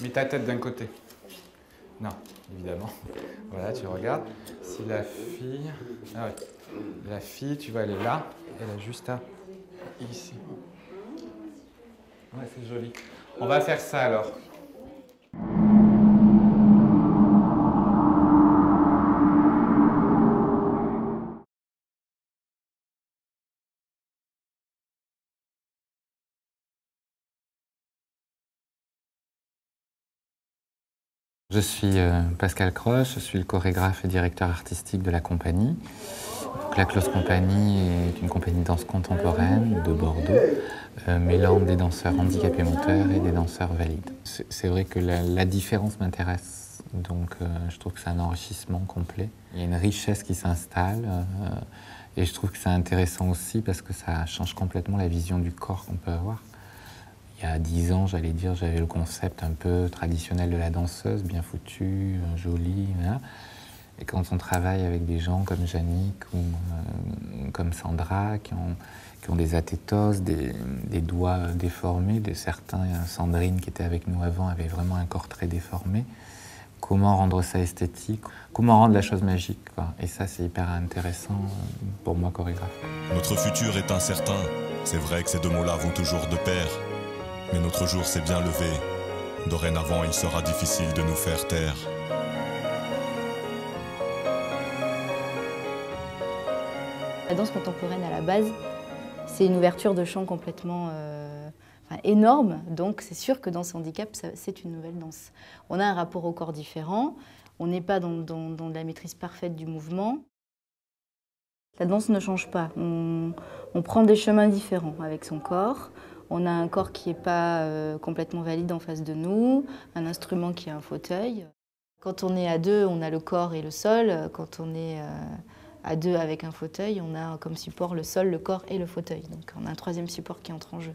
Mets ta tête d'un côté. Non, évidemment. Voilà, tu regardes. Si la fille... Ah ouais. La fille, tu vois, elle est là. Elle a juste à... Ici. Ouais, c'est joli. On va faire ça alors. Je suis Pascal Croche, je suis le chorégraphe et directeur artistique de la compagnie. Donc, la Close Company est une compagnie de danse contemporaine de Bordeaux, mêlant des danseurs handicapés moteurs et des danseurs valides. C'est vrai que la différence m'intéresse, donc je trouve que c'est un enrichissement complet. Il y a une richesse qui s'installe et je trouve que c'est intéressant aussi parce que ça change complètement la vision du corps qu'on peut avoir. Il y a 10 ans, j'allais dire, j'avais le concept un peu traditionnel de la danseuse, bien foutue, jolie. Voilà. Et quand on travaille avec des gens comme Yannick ou comme Sandra, qui ont des athétoses, des doigts déformés, certains, Sandrine qui était avec nous avant, avait vraiment un corps très déformé. Comment rendre ça esthétique? Comment rendre la chose magique, quoi. Et ça, c'est hyper intéressant pour moi, chorégraphe. Notre futur est incertain. C'est vrai que ces deux mots-là vont toujours de pair. Mais notre jour s'est bien levé. Dorénavant, il sera difficile de nous faire taire. La danse contemporaine, à la base, c'est une ouverture de champ complètement énorme. Donc, c'est sûr que Danse Handicap, c'est une nouvelle danse. On a un rapport au corps différent. On n'est pas dans la maîtrise parfaite du mouvement. La danse ne change pas. On prend des chemins différents avec son corps. On a un corps qui n'est pas complètement valide en face de nous, un instrument qui est un fauteuil. Quand on est à deux, on a le corps et le sol. Quand on est à deux avec un fauteuil, on a comme support le sol, le corps et le fauteuil. Donc on a un troisième support qui entre en jeu.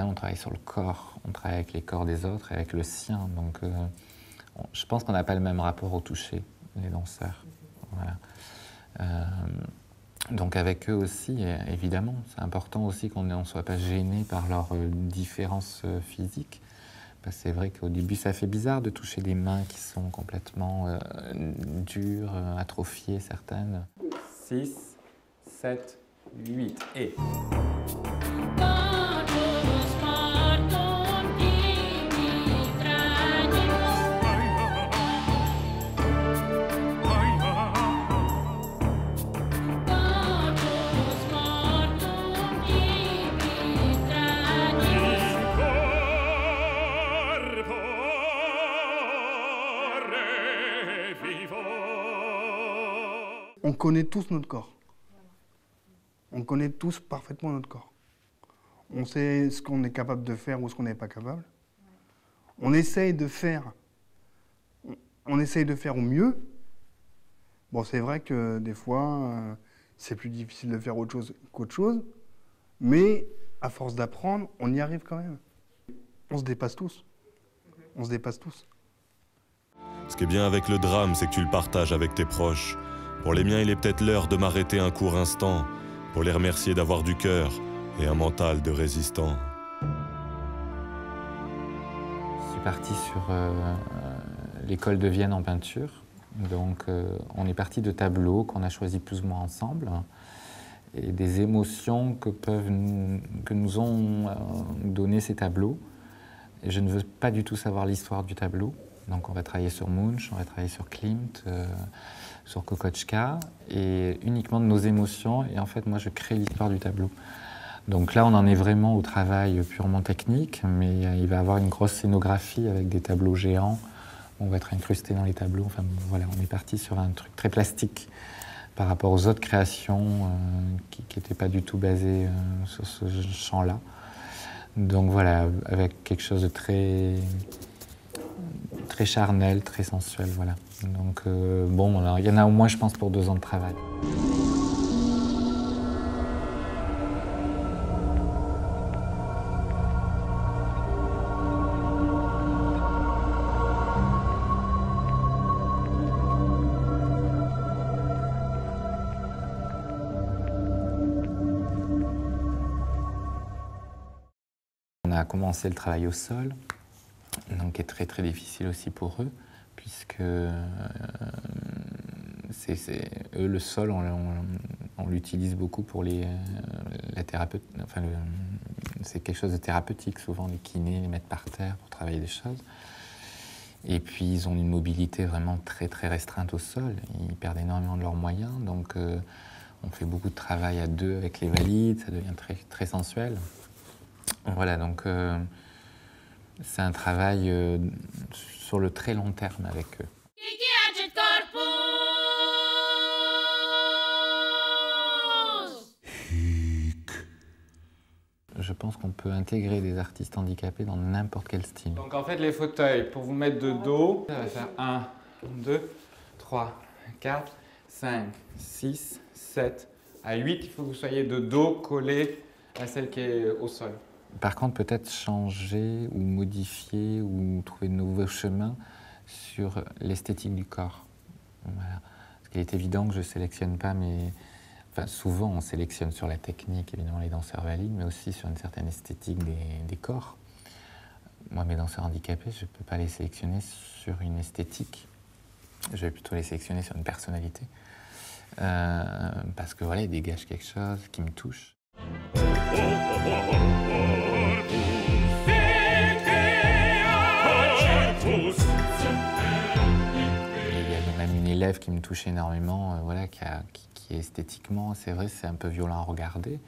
On travaille sur le corps, on travaille avec les corps des autres et avec le sien. Donc, je pense qu'on n'a pas le même rapport au toucher, les danseurs. Voilà. Donc, avec eux aussi, évidemment, c'est important aussi qu'on ne soit pas gêné par leurs différences physiques. Parce que c'est vrai qu'au début, ça fait bizarre de toucher des mains qui sont complètement dures, atrophiées, certaines. 6, 7, 8 et... On connaît tous notre corps. On connaît tous parfaitement notre corps. On sait ce qu'on est capable de faire ou ce qu'on n'est pas capable. On essaye de faire au mieux. Bon, c'est vrai que des fois, c'est plus difficile de faire autre chose qu'autre chose. Mais à force d'apprendre, on y arrive quand même. On se dépasse tous. On se dépasse tous. Ce qui est bien avec le drame, c'est que tu le partages avec tes proches. Pour les miens, il est peut-être l'heure de m'arrêter un court instant pour les remercier d'avoir du cœur et un mental de résistant. Je suis parti sur l'école de Vienne en peinture. Donc, on est parti de tableaux qu'on a choisis plus ou moins ensemble et des émotions que nous ont donné ces tableaux. Et je ne veux pas du tout savoir l'histoire du tableau. Donc, on va travailler sur Munch, on va travailler sur Klimt, sur Kokoschka, et uniquement de nos émotions. Et en fait, moi, je crée l'histoire du tableau. Donc là, on en est vraiment au travail purement technique, mais il va y avoir une grosse scénographie avec des tableaux géants on va être incrusté dans les tableaux. Enfin, voilà, on est parti sur un truc très plastique par rapport aux autres créations qui n'étaient pas du tout basées sur ce champ-là. Donc voilà, avec quelque chose de très charnel, très sensuel, voilà. Donc bon, alors, il y en a au moins, je pense, pour 2 ans de travail. On a commencé le travail au sol, donc qui est très très difficile aussi pour eux, puisque eux, le sol, on l'utilise beaucoup pour la thérapeutie. Enfin, c'est quelque chose de thérapeutique, souvent les kinés les mettent par terre pour travailler des choses. Et puis ils ont une mobilité vraiment très très restreinte au sol, ils perdent énormément de leurs moyens, donc on fait beaucoup de travail à 2 avec les valides, ça devient très, très sensuel. Voilà, donc c'est un travail sur le très long terme avec eux. Je pense qu'on peut intégrer des artistes handicapés dans n'importe quel style. Donc en fait, les fauteuils, pour vous mettre de dos, ça va faire 1, 2, 3, 4, 5, 6, 7, à 8, il faut que vous soyez de dos collé à celle qui est au sol. Par contre, peut-être changer ou modifier ou trouver de nouveaux chemins sur l'esthétique du corps. Voilà. Parce qu'il est évident que je ne sélectionne pas mes... Enfin, souvent, on sélectionne sur la technique, évidemment, les danseurs valides, mais aussi sur une certaine esthétique des corps. Moi, mes danseurs handicapés, je ne peux pas les sélectionner sur une esthétique. Je vais plutôt les sélectionner sur une personnalité. Parce que voilà, ils dégagent quelque chose qui me touche. Il y a même une élève qui me touche énormément, voilà, qui est esthétiquement, c'est vrai, c'est un peu violent à regarder.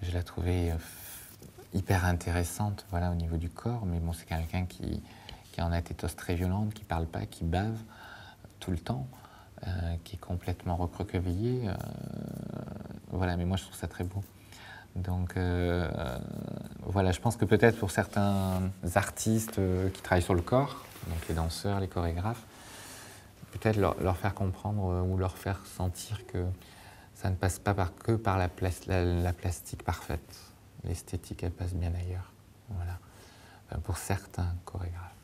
Je la trouvais hyper intéressante, voilà, au niveau du corps, mais bon, c'est quelqu'un qui a une tétose très violente, qui parle pas, qui bave tout le temps, qui est complètement recroquevillé. Voilà, mais moi je trouve ça très beau. Donc voilà, je pense que peut-être pour certains artistes qui travaillent sur le corps, donc les danseurs, les chorégraphes, peut-être leur faire comprendre ou leur faire sentir que ça ne passe pas que par la plastique parfaite. L'esthétique, elle passe bien ailleurs. Voilà. Enfin, pour certains chorégraphes.